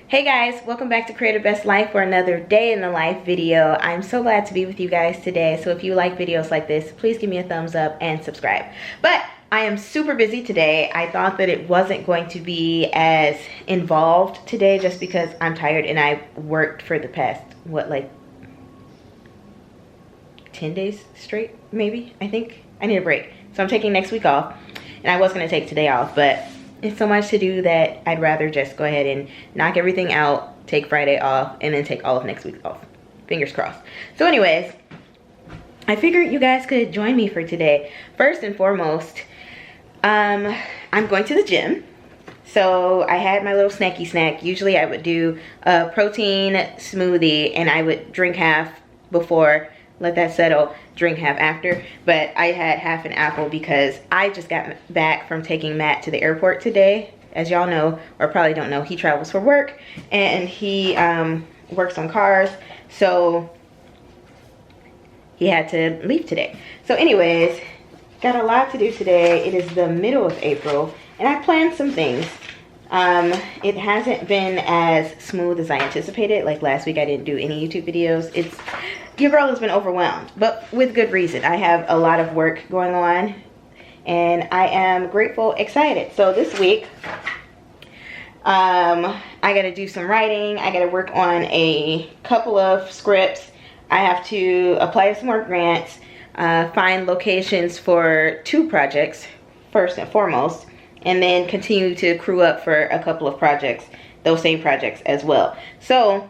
Hey guys, welcome back to Create a Best Life for another day in the life video. I'm so glad to be with you guys today. So if you like videos like this, please give me a thumbs up and subscribe. But I am super busy today. I thought that it wasn't going to be as involved today just because I'm tired and I worked for the past, like 10 days straight, maybe, I think. I need a break. So I'm taking next week off, and I was gonna take today off, but it's so much to do that I'd rather just go ahead and knock everything out, take Friday off, and then take all of next week off. Fingers crossed. So anyways, I figured you guys could join me for today. First and foremost, I'm going to the gym. So I had my little snacky snack. Usually I would do a protein smoothie and I would drink half before, let that settle, drink half after. But I had half an apple because I just got back from taking Matt to the airport today. As y'all know, or probably don't know, he travels for work and he works on cars. So he had to leave today. So anyways, got a lot to do today. It is the middle of April and I planned some things. It hasn't been as smooth as I anticipated. Like last week I didn't do any YouTube videos. Your girl has been overwhelmed, but with good reason. I have a lot of work going on and I am grateful, excited. So this week, I gotta do some writing. I gotta work on a couple of scripts. I have to apply to some more grants, find locations for 2 projects, first and foremost, and then continue to crew up for a couple of projects, those same projects as well. So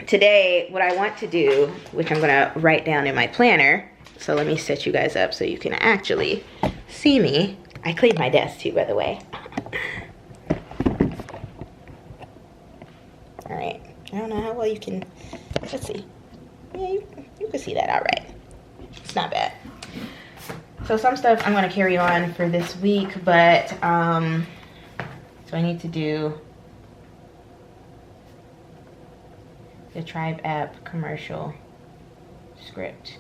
today, what I want to do, which I'm gonna write down in my planner, so let me set you guys up so you can actually see me. I cleaned my desk too, by the way. All right, I don't know how well you can, let's see. Yeah, you can see that all right. It's not bad. So some stuff I'm gonna carry on for this week, but, so I need to do the Tribe app commercial script.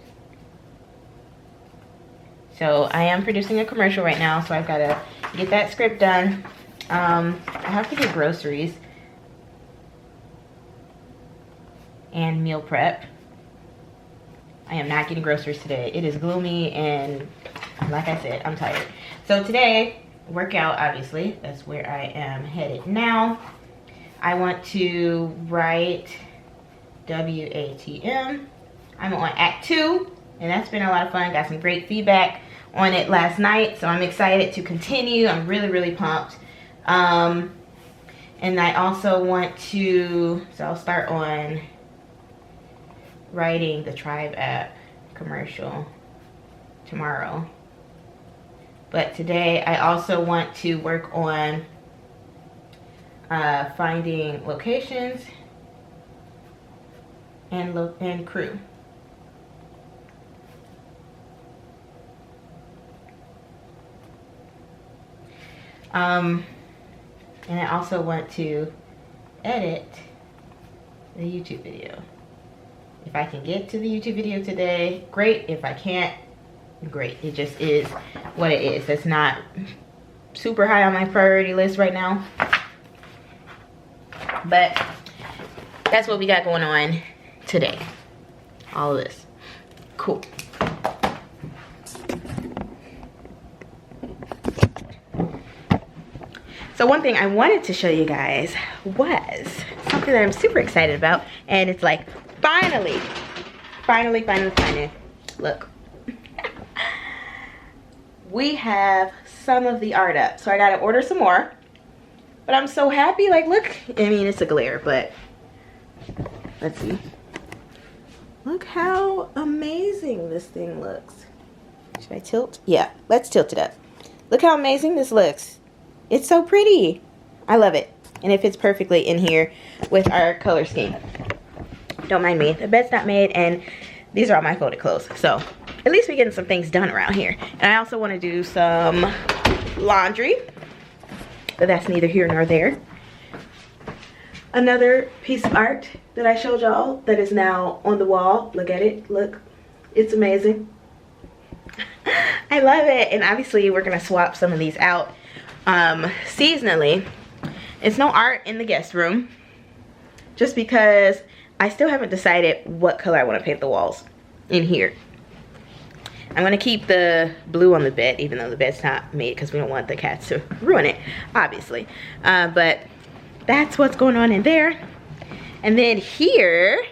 So I am producing a commercial right now, so I've got to get that script done. I have to do groceries and meal prep. I am not getting groceries today. It is gloomy and like I said, I'm tired. So today, workout, obviously, that's where I am headed now. I want to write WATM. I'm on Act 2, and that's been a lot of fun. Got some great feedback on it last night, so I'm excited to continue. I'm really, really pumped. And I also want to, so I'll start on writing the Tribe app commercial tomorrow. But today, I also want to work on finding locations and crew. And I also want to edit the YouTube video. If I can get to the YouTube video today, great. If I can't, great. It just is what it is. It's not super high on my priority list right now, but that's what we got going on today. All of this. Cool. So one thing I wanted to show you guys was something that I'm super excited about, and it's like finally, look. We have some of the art up. So I gotta order some more, but I'm so happy. Like, look, I mean, it's a glare, but let's see. Look how amazing this thing looks. Should I tilt? Yeah, let's tilt it up. Look how amazing this looks. It's so pretty. I love it. And it fits perfectly in here with our color scheme. Don't mind me. The bed's not made, and these are all my folded clothes. So at least we're getting some things done around here. And I also want to do some laundry, but that's neither here nor there. Another piece of art that I showed y'all that is now on the wall. Look at it. Look. It's amazing. I love it. And obviously we're going to swap some of these out seasonally. It's no art in the guest room. just because I still haven't decided what color I want to paint the walls in here. I'm gonna keep the blue on the bed, even though the bed's not made because we don't want the cats to ruin it, obviously. But that's what's going on in there. And then here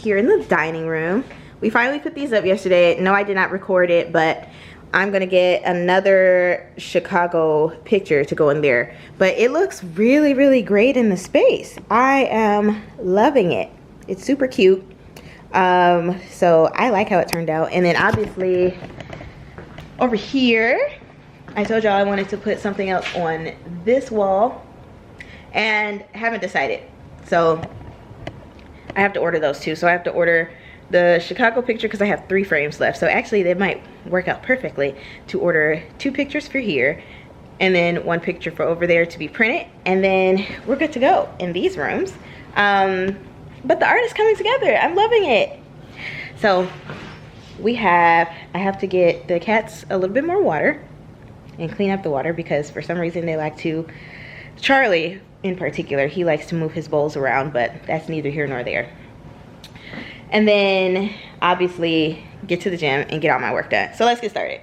in the dining room, we finally put these up yesterday. No, I did not record it, but I'm gonna get another Chicago picture to go in there. But it looks really, really great in the space. I am loving it. It's super cute. So I like how it turned out. And then obviously over here, I told y'all I wanted to put something else on this wall and haven't decided. So I have to order those too. So I have to order the Chicago picture because I have 3 frames left. So actually they might work out perfectly to order 2 pictures for here and then 1 picture for over there to be printed. And then we're good to go in these rooms. But the art is coming together. I'm loving it. So I have to get the cats a little bit more water and clean up the water because for some reason they like to, Charlie in particular, he likes to move his bowls around, but that's neither here nor there. And then obviously get to the gym and get all my work done. So let's get started.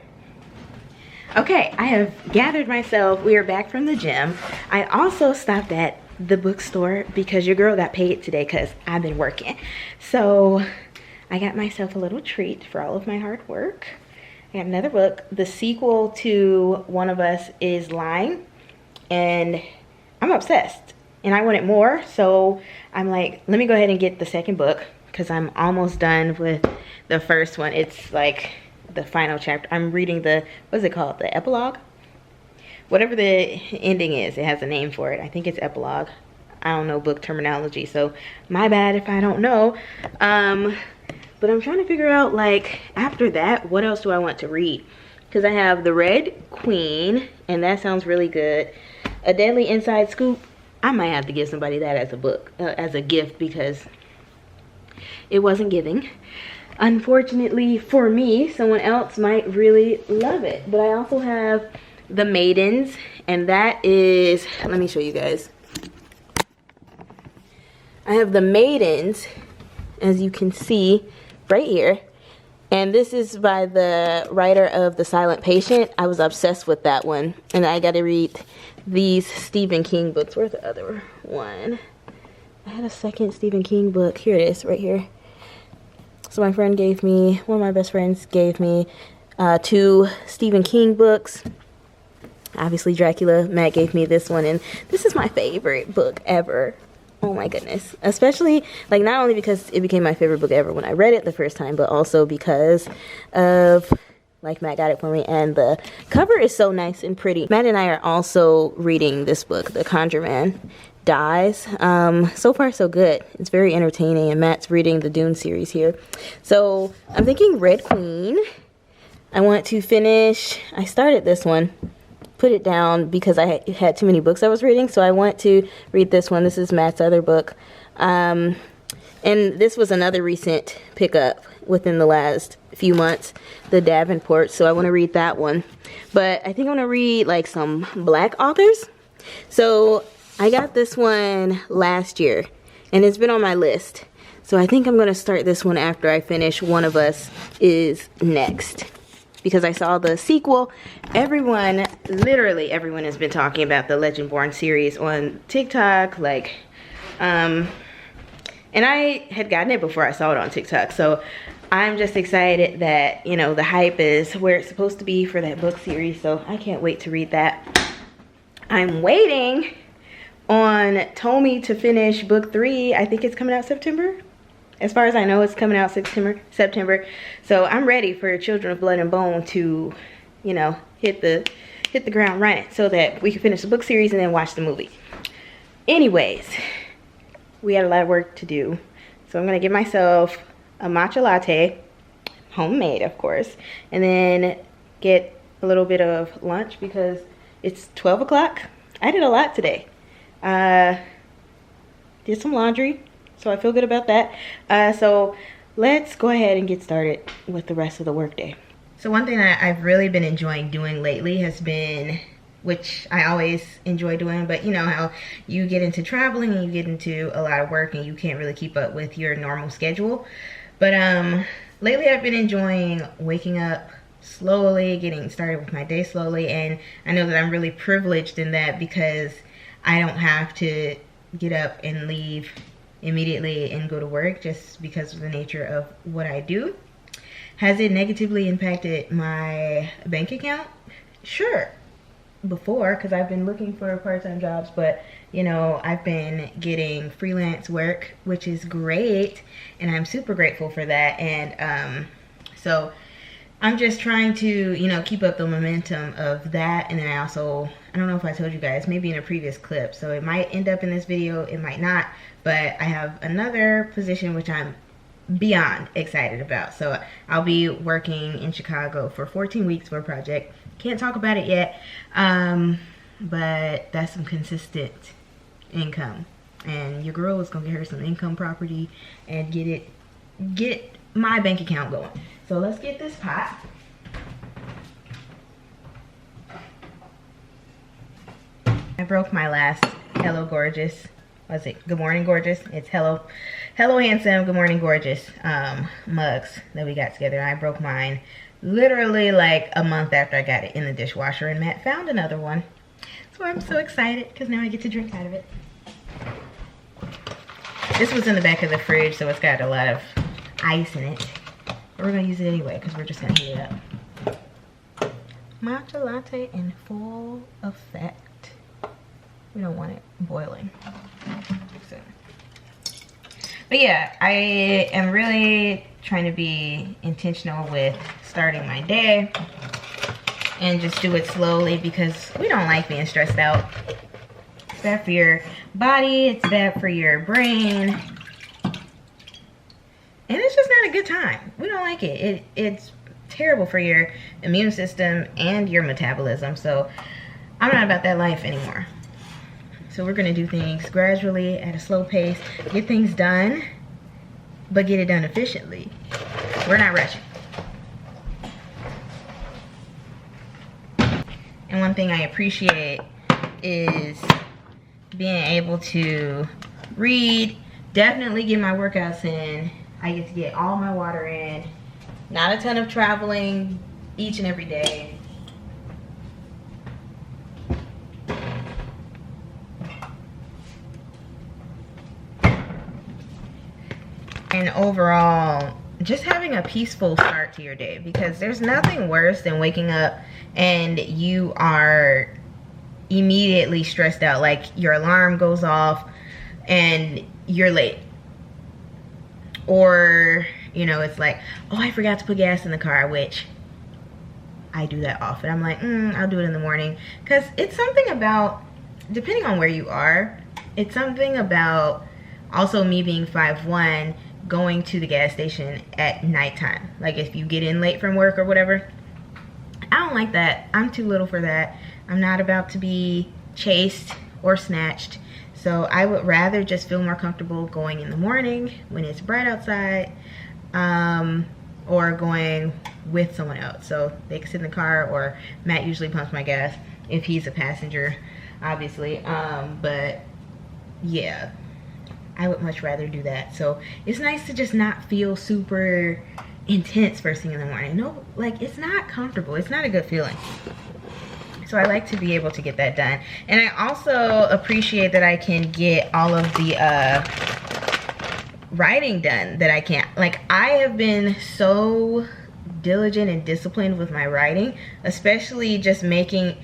Okay, I have gathered myself. We are back from the gym. I also stopped at the bookstore because your girl got paid today because I've been working. So I got myself a little treat for all of my hard work. I got another book. The sequel to One of Us is Lying, and I'm obsessed and I wanted more. So I'm like, let me go ahead and get the second book because I'm almost done with the first one. It's like the final chapter. I'm reading the, what's it called? The epilogue? Whatever the ending is, it has a name for it. I think it's epilogue. I don't know book terminology, so my bad if I don't know. But I'm trying to figure out, like, after that, what else do I want to read? Because I have The Red Queen, and that sounds really good. A Deadly Inside Scoop. I might have to give somebody that as a book, as a gift, because it wasn't giving. Unfortunately for me, someone else might really love it. But I also have The Maidens, and that is, let me show you guys. I have The Maidens, as you can see right here, and this is by the writer of The Silent Patient. I was obsessed with that one, and I got to read these Stephen King books. Where's the other one? I had a second Stephen King book. Here it is, right here. So my friend gave me, one of my best friends gave me 2 Stephen King books. Obviously Dracula. Matt gave me this one, and this is my favorite book ever. Oh my goodness. Especially, like, not only because it became my favorite book ever when I read it the first time, but also because of, like, Matt got it for me, and the cover is so nice and pretty. Matt and I are also reading this book, The Conjure Man Dies. So far so good. It's very entertaining, and Matt's reading the Dune series here. So I'm thinking Red Queen. I want to finish, I started this one, put it down because I had too many books I was reading, so I want to read this one. This is Matt's other book, and this was another recent pickup within the last few months, The Davenport, so I want to read that one. But I think I want to read like some Black authors. So I got this one last year and it's been on my list, so I think I'm going to start this one after I finish One of Us is Next, because I saw the sequel. Everyone, literally everyone has been talking about the Legendborn series on TikTok, like, and I had gotten it before I saw it on TikTok, so I'm just excited that, you know, the hype is where it's supposed to be for that book series, so I can't wait to read that. I'm waiting on Tommy to finish book 3. I think it's coming out September. As far as I know, it's coming out September. So I'm ready for Children of Blood and Bone to, you know, hit the ground running so that we can finish the book series and then watch the movie. Anyways, we had a lot of work to do. So I'm going to give myself a matcha latte, homemade of course, and then get a little bit of lunch because it's 12 o'clock. I did a lot today. Did some laundry. So I feel good about that. So let's go ahead and get started with the rest of the workday. So one thing that I've really been enjoying doing lately has been which I always enjoy doing. But you know how you get into traveling and you get into a lot of work and you can't really keep up with your normal schedule. But lately I've been enjoying waking up slowly, getting started with my day slowly, and I know that I'm really privileged in that because I don't have to get up and leave immediately and go to work just because of the nature of what I do. Has it negatively impacted my bank account? Sure, before, because I've been looking for part-time jobs, but you know, I've been getting freelance work, which is great, and I'm super grateful for that. And so I'm just trying to, you know, keep up the momentum of that. And then I don't know if I told you guys, maybe in a previous clip, so it might end up in this video, it might not, but I have another position which I'm beyond excited about. So I'll be working in Chicago for 14 weeks for a project. Can't talk about it yet, but that's some consistent income, and your girl is gonna get her some income property and get my bank account going. So let's get this pot. I broke my last Hello Gorgeous, what's it, Good Morning Gorgeous, it's Hello Handsome, Good Morning Gorgeous mugs that we got together. I broke mine literally like a month after I got it in the dishwasher, and Matt found another one. So I'm so excited because now I get to drink out of it. This was in the back of the fridge, so it's got a lot of ice in it. But we're gonna use it anyway because we're just gonna heat it up. Matcha latte in full effect. We don't want it boiling. So. But yeah, I am really trying to be intentional with starting my day and just do it slowly because we don't like being stressed out. It's bad for your body, it's bad for your brain, and it's just not a good time. We don't like it. It's terrible for your immune system and your metabolism. So I'm not about that life anymore. So we're gonna do things gradually at a slow pace, get things done, but get it done efficiently. We're not rushing. And one thing I appreciate is being able to read, definitely get my workouts in. I get to get all my water in. Not a ton of traveling each and every day. And overall, just having a peaceful start to your day, because there's nothing worse than waking up and you are immediately stressed out, like your alarm goes off and you're late, or you know, it's like, oh, I forgot to put gas in the car, which I do that often. I'm like, I'll do it in the morning, because it's something about, depending on where you are, it's something about also me being 5'1", going to the gas station at nighttime. Like if you get in late from work or whatever, I don't like that. I'm too little for that. I'm not about to be chased or snatched. So I would rather just feel more comfortable going in the morning when it's bright outside, or going with someone else. So they can sit in the car, or Matt usually pumps my gas if he's a passenger, obviously. But yeah, I would much rather do that. So it's nice to just not feel super intense first thing in the morning. No, like it's not comfortable. It's not a good feeling. So I like to be able to get that done. And I also appreciate that I can get all of the writing done that I can't. Like I have been so diligent and disciplined with my writing, especially just making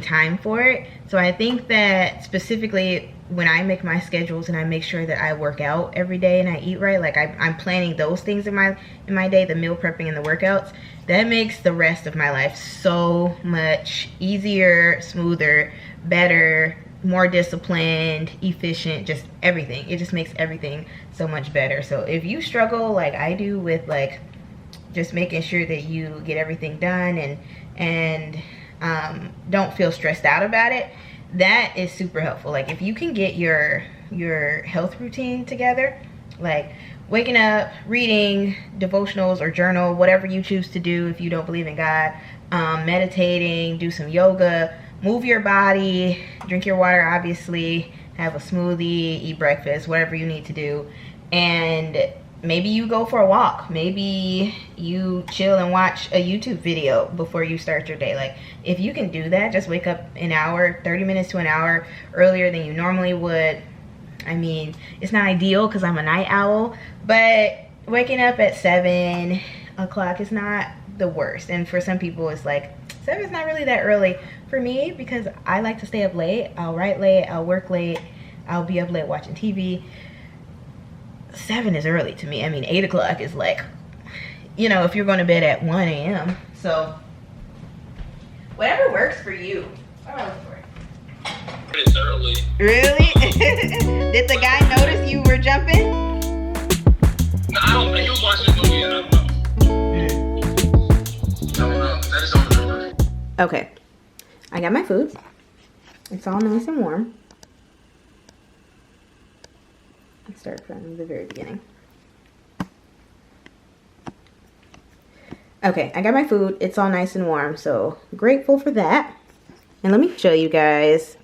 time for it. So I think that specifically when I make my schedules and I make sure that I work out every day and I eat right, like I'm planning those things in my day, the meal prepping and the workouts, that makes the rest of my life so much easier, smoother, better, more disciplined, efficient, just everything. It just makes everything so much better. So if you struggle like I do with like just making sure that you get everything done and don't feel stressed out about it, that is super helpful. Like if you can get your health routine together, like waking up, reading devotionals or journal, whatever you choose to do if you don't believe in God, meditating, do some yoga, move your body, drink your water, obviously, have a smoothie, eat breakfast, whatever you need to do. And maybe you go for a walk. Maybe you chill and watch a YouTube video before you start your day. Like, if you can do that, just wake up an hour, 30 minutes to an hour earlier than you normally would. I mean, it's not ideal because I'm a night owl, but waking up at 7 o'clock is not the worst. And for some people, it's like, 7 is not really that early. For me, because I like to stay up late, I'll write late, I'll work late, I'll be up late watching TV. 7 is early to me. I mean, 8 o'clock is like, you know, if you're going to bed at 1 a.m. So, whatever works for you. What am I looking for? It's early. Really? Did the guy notice you were jumping? No, I don't think he was watching the movie, and I don't know. I don't know. That is on the memory. Okay. I got my food. It's all nice and warm. Let's start from the very beginning. Okay, I got my food. It's all nice and warm, so grateful for that. And let me show you guys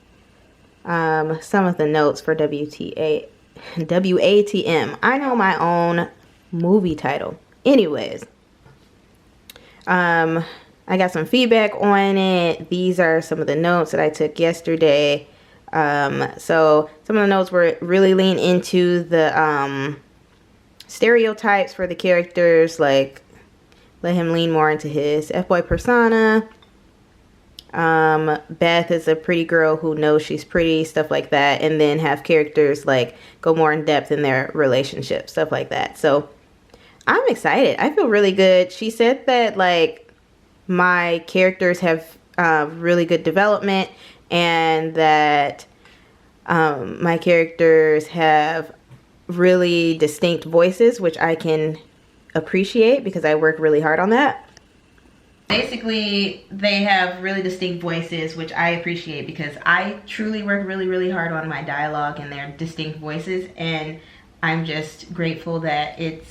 some of the notes for WATM. I know my own movie title. Anyways, I got some feedback on it. These are some of the notes that I took yesterday. So some of the notes were really lean into the stereotypes for the characters, like let him lean more into his F-boy persona. Beth is a pretty girl who knows she's pretty, stuff like that, and then have characters like go more in depth in their relationship, stuff like that. So I'm excited. I feel really good. She said that like my characters have really good development, and that my characters have really distinct voices, which I can appreciate because I work really hard on that. Basically, they have really distinct voices, which I appreciate because I truly work really, really hard on my dialogue and their distinct voices, and I'm just grateful that it's,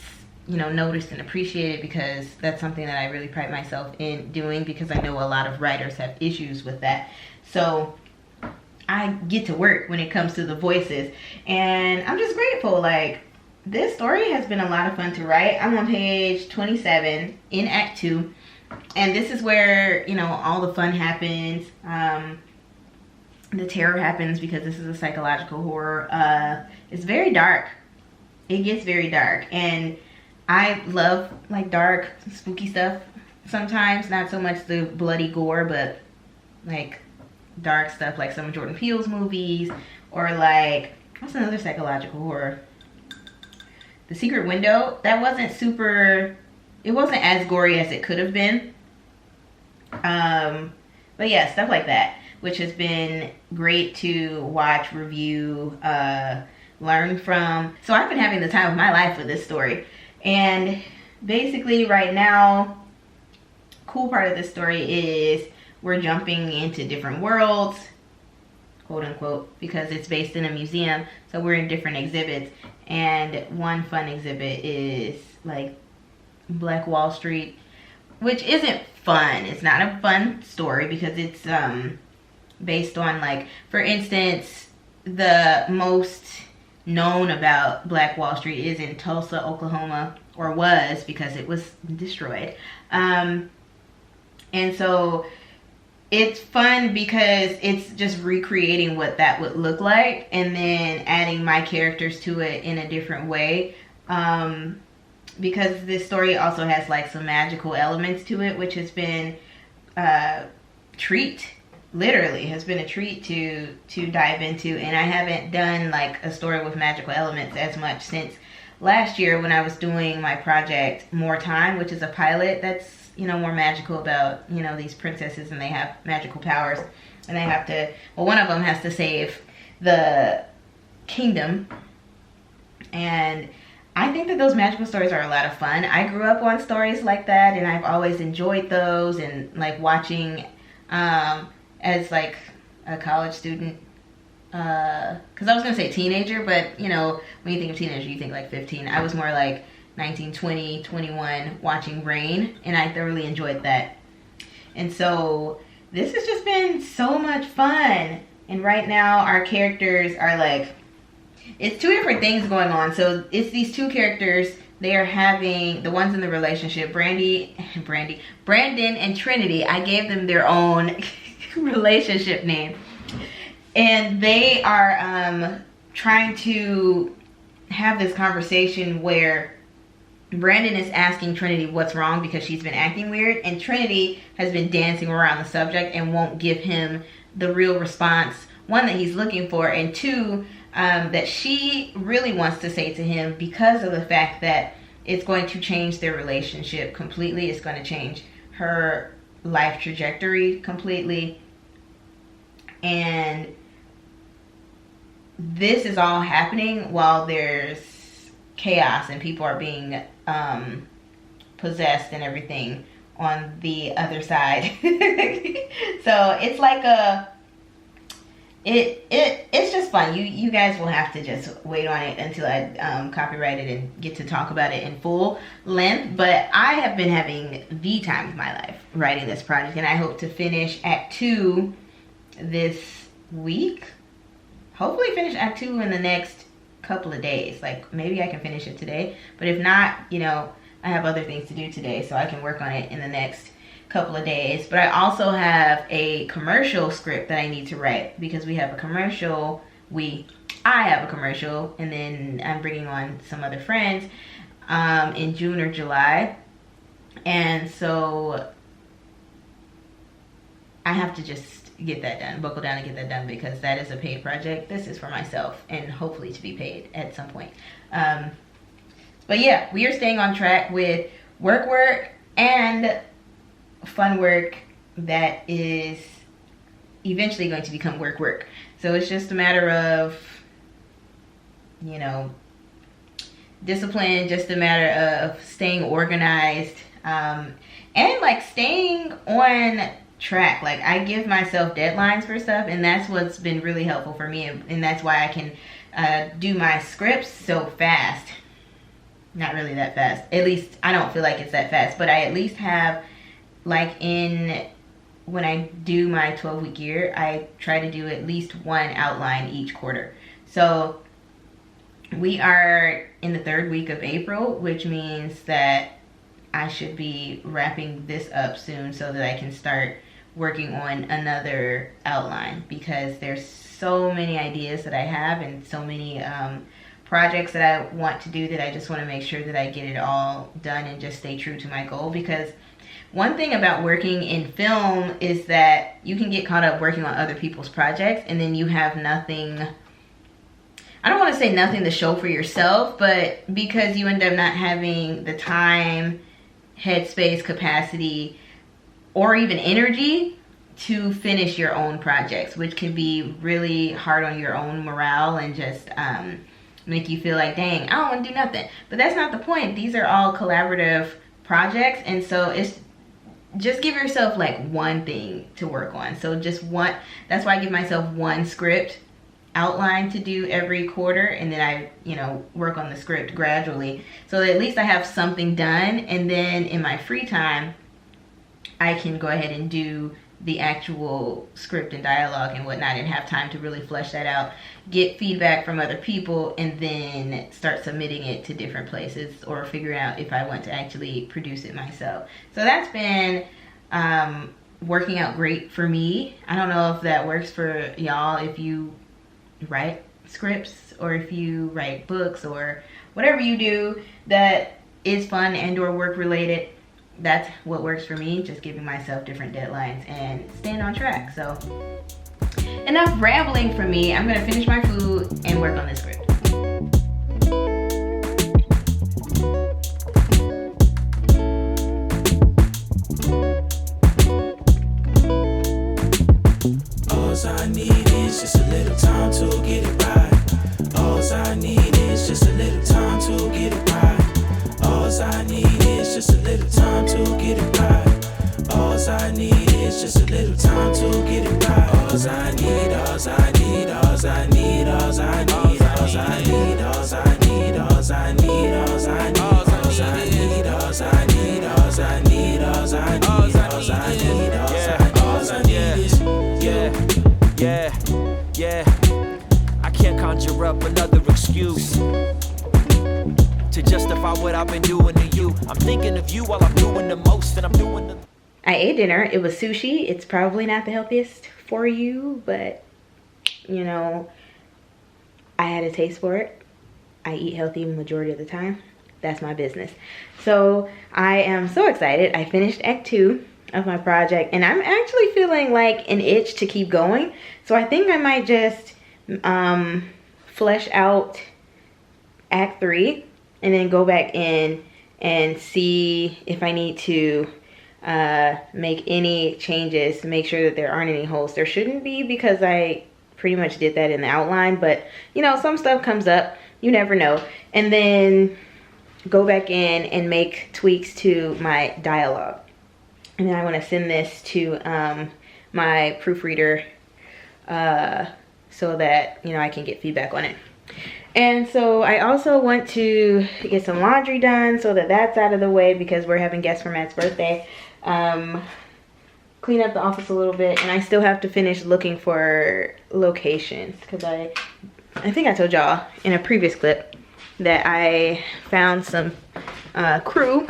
you know, noticed and appreciated, because that's something that I really pride myself in doing, because I know a lot of writers have issues with that. So I get to work when it comes to the voices, and I'm just grateful. Like, this story has been a lot of fun to write. I'm on page 27 in Act 2. And this is where, you know, all the fun happens. The terror happens because this is a psychological horror. It's very dark. It gets very dark. And I love, like, dark, spooky stuff sometimes. Not so much the bloody gore, but, like, dark stuff like some of Jordan Peele's movies. Or, like, what's another psychological horror? The Secret Window. That wasn't super... It wasn't as gory as it could have been. But yeah, stuff like that, which has been great to watch, review, learn from. So I've been having the time of my life with this story. And basically right now, cool part of this story is we're jumping into different worlds, quote unquote, because it's based in a museum. So we're in different exhibits. And one fun exhibit is like Black Wall Street, which isn't fun. It's not a fun story because it's based on, like, for instance, the most known about Black Wall Street is in Tulsa, Oklahoma, or was, because it was destroyed. And so it's fun because it's just recreating what that would look like and then adding my characters to it in a different way. Because this story also has like some magical elements to it, which has been literally has been a treat to dive into. And I haven't done like a story with magical elements as much since last year when I was doing my project More Time, which is a pilot that's, you know, more magical about, you know, these princesses, and they have magical powers, and they have to, well, one of them has to save the kingdom. And I think that those magical stories are a lot of fun. I grew up on stories like that, and I've always enjoyed those, and like watching as like a college student, because I was gonna say teenager, but you know, when you think of teenager you think like 15. I was more like 19, 20, 21 watching Rain, and I thoroughly enjoyed that. And so this has just been so much fun. And right now our characters are like, it's two different things going on. So it's these two characters. They are having, the ones in the relationship, Brandon and Trinity. I gave them their own relationship name. And they are trying to have this conversation where Brandon is asking Trinity what's wrong because she's been acting weird. And Trinity has been dancing around the subject and won't give him the real response. One, that he's looking for, and two, that she really wants to say to him because of the fact that it's going to change their relationship completely. It's going to change her life trajectory completely. And this is all happening while there's chaos and people are being possessed and everything on the other side. So it's like it's just fun. You guys will have to just wait on it until I copyright it and get to talk about it in full length. But I have been having the time of my life writing this project, and I hope to finish Act 2 this week. Hopefully finish Act 2 in the next couple of days. Like, maybe I can finish it today, but if not, you know, I have other things to do today, so I can work on it in the next couple of days. But I also have a commercial script that I need to write, because we have a commercial, I have a commercial, and then I'm bringing on some other friends in June or July. And so I have to just get that done, buckle down and get that done, because that is a paid project. This is for myself and hopefully to be paid at some point. But yeah, we are staying on track with work and fun work that is eventually going to become work. So it's just a matter of, you know, discipline, just a matter of staying organized, and like staying on track. Like, I give myself deadlines for stuff, and that's what's been really helpful for me, and that's why I can do my scripts so fast. Not really that fast, at least I don't feel like it's that fast, but I at least have, like, when I do my 12-week year, I try to do at least one outline each quarter. So we are in the 3rd week of April, which means that I should be wrapping this up soon so that I can start working on another outline, because there's so many ideas that I have and so many projects that I want to do that I just want to make sure that I get it all done and just stay true to my goal. Because one thing about working in film is that you can get caught up working on other people's projects, and then you have nothing, I don't want to say nothing to show for yourself, but because you end up not having the time, headspace, capacity, or even energy to finish your own projects, which can be really hard on your own morale and just make you feel like, dang, I don't want to do nothing. But that's not the point. These are all collaborative projects, and so it's just give yourself like one thing to work on. So just one, that's why I give myself one script outline to do every quarter, and then I, you know, work on the script gradually, so that at least I have something done, and then in my free time I can go ahead and do the actual script and dialogue and whatnot, and have time to really flesh that out, get feedback from other people, and then start submitting it to different places or figure out if I want to actually produce it myself. So that's been working out great for me. I don't know if that works for y'all, if you write scripts or if you write books or whatever you do that is fun and or work related. That's what works for me, just giving myself different deadlines and staying on track. So enough rambling from me. I'm gonna finish my food and work on this script. All I need is just a little time to get it right. All I need is just a little time to get it right. All I need is just a little time to get it right. All I need is just a little time to get it right. All I need, all I need, all I need, all I need, all I need, all I need, all I need, all I need, all I need, all I need, all I need, all I need, all I need, all I need, all I need, all I need. cover up another excuse to justify what I've been doing to you. I'm thinking of you while I'm doing the most, and I'm doing the... I ate dinner. It was sushi. It's probably not the healthiest for you, but you know, I had a taste for it. I eat healthy majority of the time. That's my business. So I am so excited. I finished Act 2 of my project, and I'm actually feeling like an itch to keep going. So I think I might just flesh out Act 3 and then go back in and see if I need to make any changes to make sure that there aren't any holes. There shouldn't be, because I pretty much did that in the outline, but you know, some stuff comes up, you never know. And then go back in and make tweaks to my dialogue. And then I want to send this to my proofreader so that, you know, I can get feedback on it. And so I also want to get some laundry done so that that's out of the way, because we're having guests for Matt's birthday. Clean up the office a little bit, and I still have to finish looking for locations, because I think I told y'all in a previous clip that I found some crew,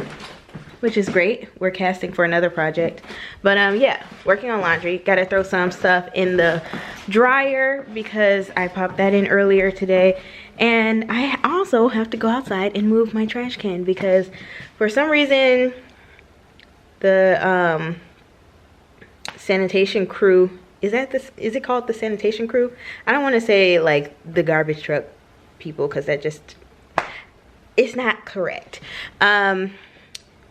which is great. We're casting for another project, but yeah, working on laundry. Gotta throw some stuff in the dryer because I popped that in earlier today. And I also have to go outside and move my trash can, because for some reason the sanitation crew, is it called the sanitation crew? I don't want to say like the garbage truck people, because that just, it's not correct.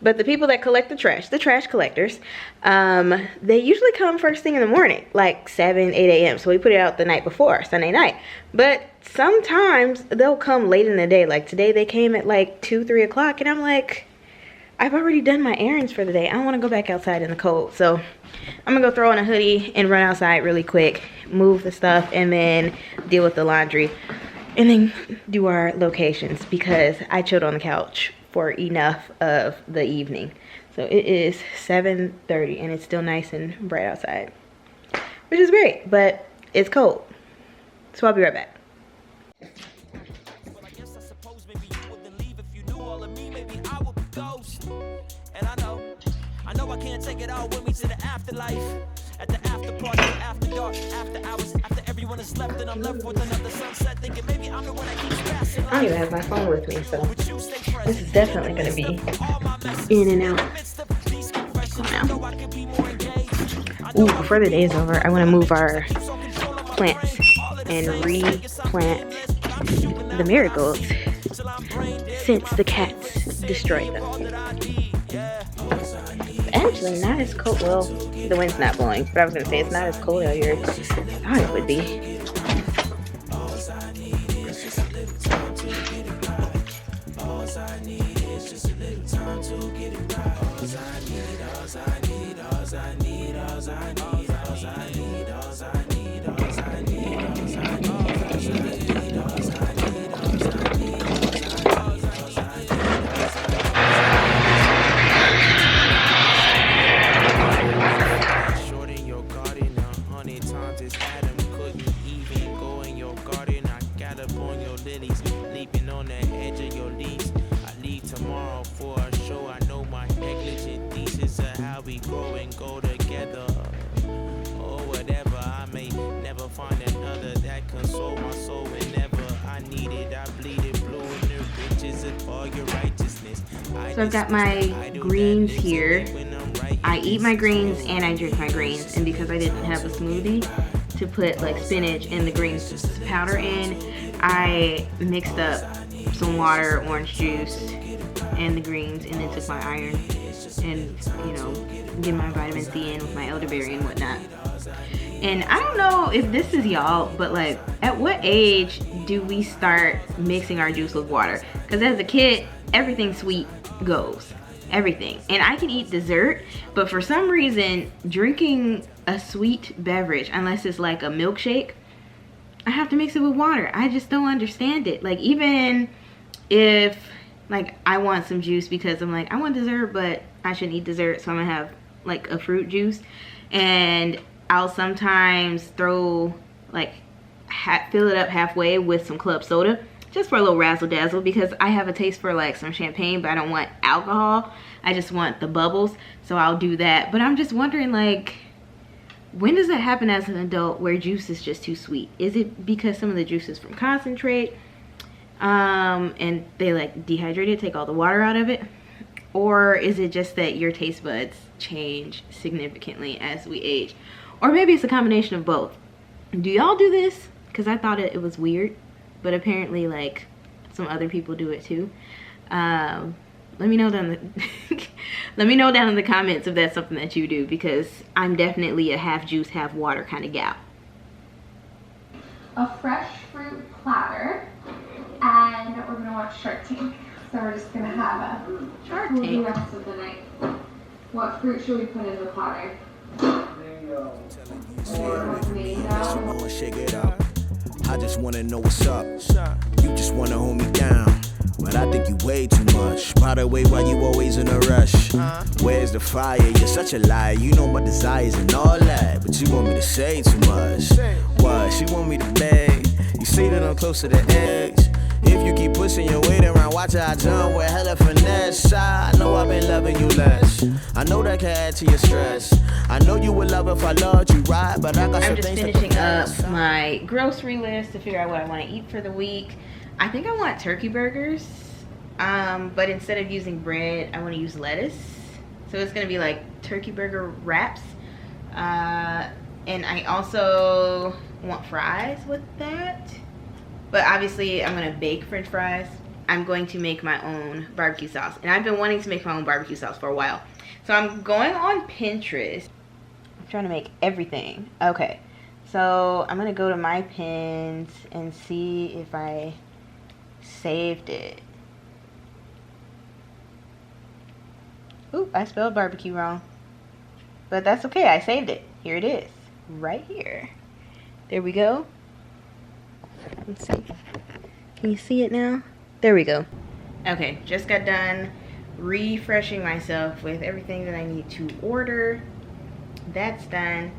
But the people that collect the trash collectors, they usually come first thing in the morning, like 7, 8 a.m. So we put it out the night before, Sunday night. But sometimes they'll come late in the day. Like today they came at like 2, 3 o'clock, and I'm like, I've already done my errands for the day. I don't want to go back outside in the cold. So I'm gonna go throw on a hoodie and run outside really quick, move the stuff, and then deal with the laundry, and then do our locations, because I chilled on the couch for enough of the evening. So it is 7:30 and it's still nice and bright outside, which is great, but it's cold. So I'll be right back. And I know I can't take it all with me to the afterlife. At the after party, after dark, after hours, after everyone is left, and I'm left with another sunset, thinking maybe I'm the one that keeps passing. I don't even have my phone with me, so this is definitely going to be in and out. Ooh, before the day is over, I want to move our plants and replant the marigolds since the cats destroyed them. Actually, not as cold. Well, the wind's not blowing, but I was gonna say it's not as cold out here as I thought it would be. So I've got my greens here. I eat my greens and I drink my greens, and because I didn't have a smoothie to put like spinach and the greens powder in, I mixed up some water, orange juice, and the greens, and then took my iron and, you know, get my vitamin C in with my elderberry and whatnot. And I don't know if this is y'all, but like, at what age do we start mixing our juice with water? Because as a kid, everything sweet goes, everything. And I can eat dessert, but for some reason, drinking a sweet beverage, unless it's like a milkshake, I have to mix it with water. I just don't understand it. Like, even if like I want some juice because I'm like, I want dessert, but I shouldn't eat dessert, so I'm gonna have like a fruit juice, and I'll sometimes throw like fill it up halfway with some club soda, just for a little razzle dazzle, because I have a taste for like some champagne, but I don't want alcohol. I just want the bubbles, so I'll do that. But I'm just wondering, like, when does that happen as an adult where juice is just too sweet? Is it because some of the juice is from concentrate, and they like dehydrate it, take all the water out of it? Or is it just that your taste buds change significantly as we age? Or maybe it's a combination of both. Do y'all do this? Because I thought it was weird, but apparently like some other people do it too. Let me know down let me know down in the comments if that's something that you do, because I'm definitely a half juice, half water kind of gal. A fresh fruit platter, and we're gonna watch Shark Tank. So we're just gonna have a Shark the Tank. rest of the night. What fruit should we put in the platter? Mango. Shake it up. I just wanna know what's up. You just wanna hold me down, but I think you way too much. By the way, why you always in a rush? Where's the fire? You're such a liar. You know my desires and all that, but you want me to say too much. What? She want me to beg. You say that I'm close to the edge. If you keep pushing your weight around, watch how I jump with hella finesse. I know I've been loving you less. I know that can add to your stress. I know you would love if I loved you right, but I got some things to I'm just finishing up my grocery list to figure out what I want to eat for the week. I think I want turkey burgers, but instead of using bread, I want to use lettuce. So it's going to be like turkey burger wraps. And I also want fries with that. But obviously, I'm going to bake French fries. I'm going to make my own barbecue sauce. And I've been wanting to make my own barbecue sauce for a while. So I'm going on Pinterest. I'm trying to make everything. Okay. So I'm going to go to my pins and see if I saved it. Oop, I spelled barbecue wrong. But that's okay. I saved it. Here it is. Right here. There we go. Let's see. Can you see it now? There we go. Okay, just got done refreshing myself with everything that I need to order. That's done.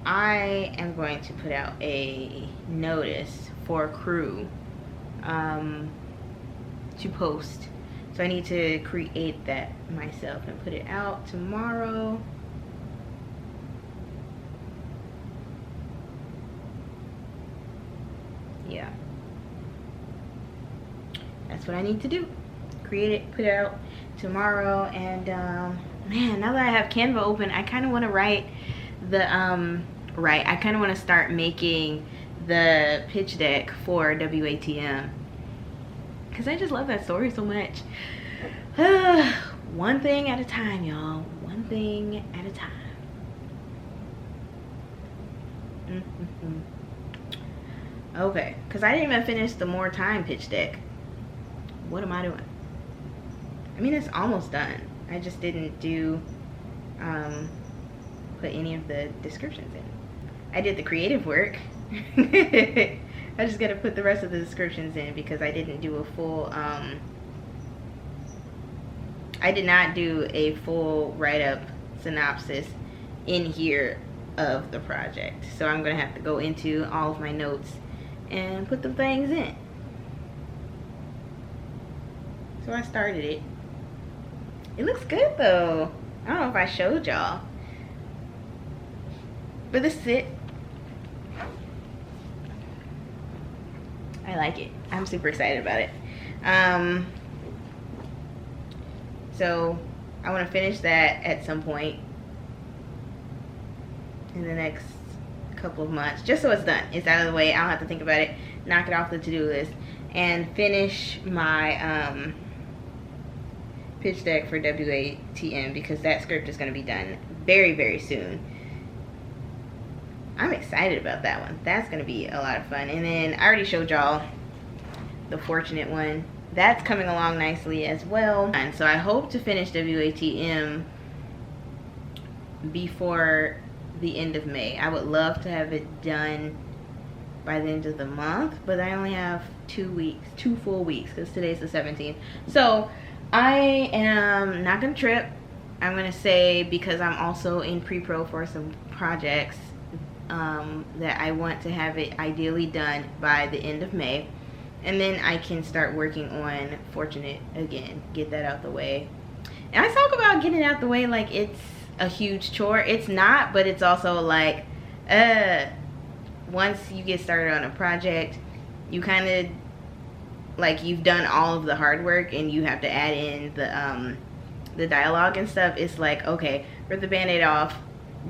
I am going to put out a notice for crew to post. So I need to create that myself and put it out tomorrow. Yeah, that's what I need to do. Create it, put it out tomorrow. And man, now that I have Canva open, I kind of want to write the I kind of want to start making the pitch deck for WATM, because I just love that story so much. One thing at a time, y'all. One thing at a time. Okay, because I didn't even finish the More Time pitch deck. What am I doing? I mean, it's almost done. I just didn't do put any of the descriptions in. I did the creative work. I just got to put the rest of the descriptions in, because I didn't do a full I did not do a full write-up synopsis in here of the project. So I'm gonna have to go into all of my notes and put the things in. So I started it. It looks good though. I don't know if I showed y'all, but this is it. I like it. I'm super excited about it. So I want to finish that at some point in the next couple of months, just so it's done. It's out of the way. I don't have to think about it. Knock it off the to-do list and finish my pitch deck for WATM, because that script is going to be done very, very soon. I'm excited about that one. That's going to be a lot of fun. And then I already showed y'all the Fortunate one. That's coming along nicely as well. And so I hope to finish WATM before the end of May. I would love to have it done by the end of the month, but I only have 2 full weeks, because today's the 17th. So I am not gonna trip. I'm gonna say, because I'm also in pre-pro for some projects, that I want to have it ideally done by the end of May. And then I can start working on Fortunate again, get that out the way. And I talk about getting it out the way like it's a huge chore. It's not, but it's also like, once you get started on a project, you kind of, like, you've done all of the hard work and you have to add in the dialogue and stuff. It's like, okay, rip the band-aid off,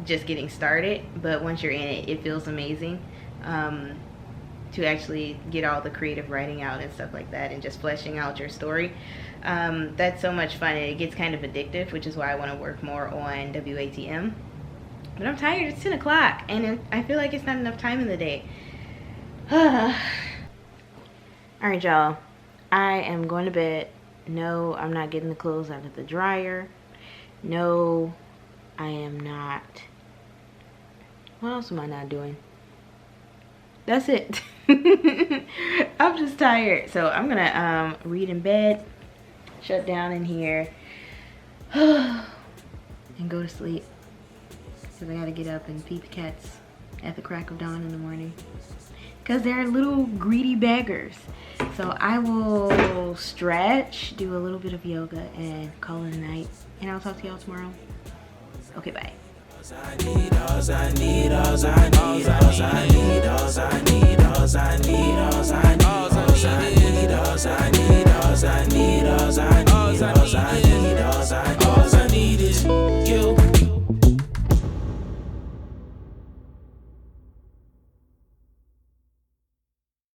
just getting started. But once you're in it, it feels amazing. To actually get all the creative writing out and stuff like that, and just fleshing out your story. That's so much fun, and it gets kind of addictive, which is why I want to work more on WATM. But I'm tired. It's 10 o'clock, and I feel like it's not enough time in the day. Alright, y'all. I am going to bed. No, I'm not getting the clothes out of the dryer. No, I am not. What else am I not doing? That's it. I'm just tired. So I'm gonna read in bed, shut down in here, and go to sleep. Because I gotta get up and feed the cats at the crack of dawn in the morning. Because they're little greedy beggars. So I will stretch, do a little bit of yoga, and call it a night. And I'll talk to y'all tomorrow. Okay, bye. I need, all I need, all I need, all I need, all I need, all I need, all I need, all I need, all I need, all I need, all I need, all I need, all I need.